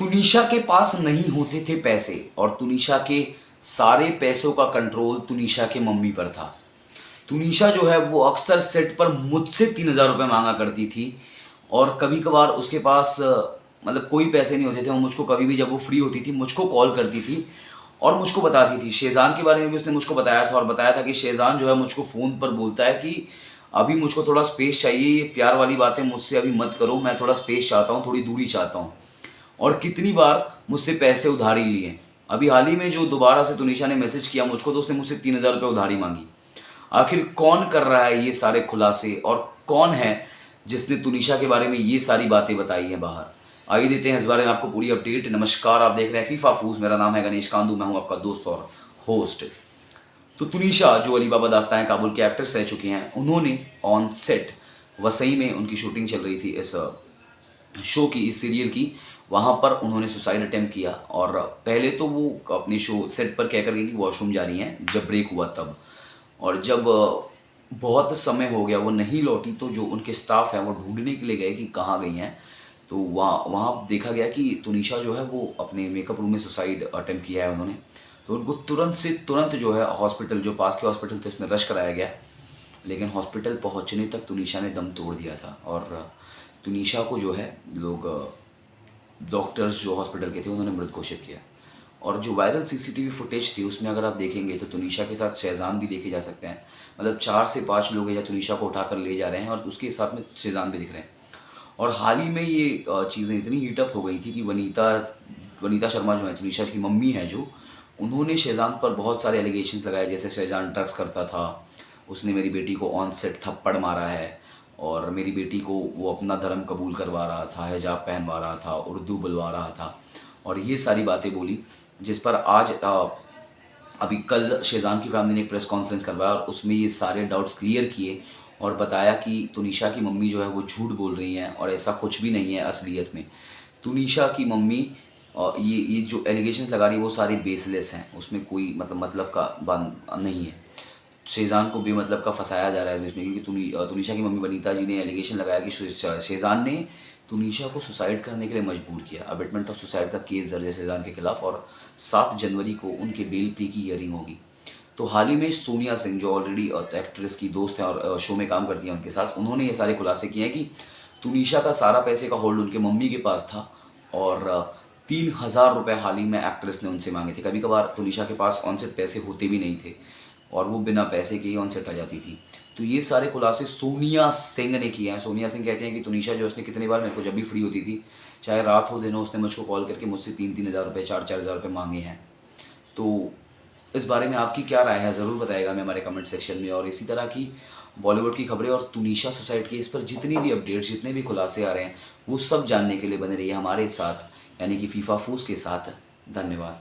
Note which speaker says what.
Speaker 1: तुनिशा के पास नहीं होते थे पैसे और तुनिशा के सारे पैसों का कंट्रोल तुनिशा के मम्मी पर था। तुनिशा जो है वो अक्सर सेट पर मुझसे 3,000 रुपये मांगा करती थी और कभी कभार उसके पास मतलब कोई पैसे नहीं होते थे। वो मुझको कभी भी जब वो फ्री होती थी मुझको कॉल करती थी और मुझको बताती थी। शेज़ान के बारे में भी उसने मुझको बताया था और बताया था कि शेज़ान जो है मुझको फ़ोन पर बोलता है कि अभी मुझको थोड़ा स्पेस चाहिए, ये प्यार वाली बातें मुझसे अभी मत करो, मैं थोड़ा स्पेस चाहता हूँ, थोड़ी दूरी चाहता हूँ। और कितनी बार मुझसे पैसे उधारी लिए। अभी हाल ही में जो दोबारा से तुनिशा ने मैसेज किया मुझको तो उसने मुझसे 3,000 रुपये उधारी मांगी। आखिर कौन कर रहा है ये सारे खुलासे और कौन है जिसने तुनिशा के बारे में ये सारी बातें बताई हैं बाहर? आइए देते हैं इस बारे में आपको पूरी अपडेट। नमस्कार, आप देख रहे हैं फीफा फूस। मेरा नाम है गणेश कांदू, मैं हूं आपका दोस्त और होस्ट। तो तुनिशा जो अली बाबा दास्तान काबुल के एक्ट्रेस रह चुकी हैं, उन्होंने ऑन सेट वसई में उनकी शूटिंग चल रही थी इस शो की, इस सीरियल की। वहाँ पर उन्होंने सुसाइड अटेम्प्ट किया और पहले तो वो अपने शो सेट पर कह कर गई कि वॉशरूम जा रही हैं जब ब्रेक हुआ तब। और जब बहुत समय हो गया वो नहीं लौटी तो जो उनके स्टाफ है वो ढूंढने के लिए गए कि कहाँ गई हैं। तो वहाँ वहाँ देखा गया कि तुनिशा जो है वो अपने मेकअप रूम में सुसाइड अटेम्प्ट किया है उन्होंने। तो उनको तुरंत से तुरंत जो है हॉस्पिटल, जो पास के हॉस्पिटल थे उसमें रश कराया गया। लेकिन हॉस्पिटल पहुँचने तक तुनिशा ने दम तोड़ दिया था और तुनिशा को जो है लोग डॉक्टर्स जो हॉस्पिटल के थे उन्होंने मृत घोषित किया। और जो वायरल सीसीटीवी फुटेज थी उसमें अगर आप देखेंगे तो तुनिशा के साथ शेज़ान भी देखे जा सकते हैं। मतलब 4 से 5 लोग हैं जो तुनिशा को उठाकर ले जा रहे हैं और उसके साथ में शेज़ान भी दिख रहे हैं। और हाल ही में ये चीज़ें इतनी हीटअप हो गई थी कि वनीता शर्मा जो है तुनिशा की मम्मी है, जो उन्होंने शेज़ान पर बहुत सारे एलिगेशंस लगाए, जैसे शेज़ान ड्रग्स करता था, उसने मेरी बेटी को ऑन सेट थप्पड़ मारा है और मेरी बेटी को वो अपना धर्म कबूल करवा रहा था, हिजाब पहनवा रहा था, उर्दू बुलवा रहा था और ये सारी बातें बोली। जिस पर आज अभी कल शेज़ान की फैमिली ने एक प्रेस कॉन्फ्रेंस करवाया और उसमें ये सारे डाउट्स क्लियर किए और बताया कि तुनिशा की मम्मी जो है वो झूठ बोल रही हैं और ऐसा कुछ भी नहीं है असलियत में। तुनिशा की मम्मी ये जो एलिगेशंस लगा रही है वो सारी बेसलेस हैं, उसमें कोई मतलब का बात नहीं है। शेज़ान को बेमतलब का फंसाया जा रहा है इसमें, क्योंकि तुनिशा की मम्मी वनीता जी ने एलिगेशन लगाया कि शेज़ान ने तुनिशा को सुसाइड करने के लिए मजबूर किया। अबेटमेंट ऑफ सुसाइड का केस दर्ज है शेज़ान के खिलाफ और 7 जनवरी को उनके बेल प्ली की हियरिंग होगी। तो हाल ही में सोनिया सिंह जो ऑलरेडी एक्ट्रेस की दोस्त हैं और शो में काम करती हैं उनके साथ, उन्होंने ये सारे खुलासे किए हैं कि तुनिशा का सारा पैसे का होल्ड उनके मम्मी के पास था और 3,000 रुपये हाल ही में एक्ट्रेस ने उनसे मांगे थे। कभी कभार तुनिशा के पास ऑन सेट पैसे होते भी नहीं थे और वो बिना पैसे के ही ऑन सेट आ जाती थी। तो ये सारे खुलासे सोनिया सिंह ने किए हैं। सोनिया सिंह कहती हैं कि तुनिशा जो उसने कितनी बार मेरे को जब भी फ्री होती थी, चाहे रात हो दिन हो, उसने मुझको कॉल करके मुझसे 3-3 हज़ार रुपये, 4-4 हज़ार रुपये मांगे हैं। तो इस बारे में आपकी क्या राय है ज़रूर बताइएगा हमें हमारे कमेंट सेक्शन में। और इसी तरह की बॉलीवुड की खबरें और तुनिशा सुसाइड केस पर जितनी भी अपडेट्स, जितने भी खुलासे आ रहे हैं वो सब जानने के लिए बने रहिए हमारे साथ, यानी कि फीफा फूस के साथ। धन्यवाद।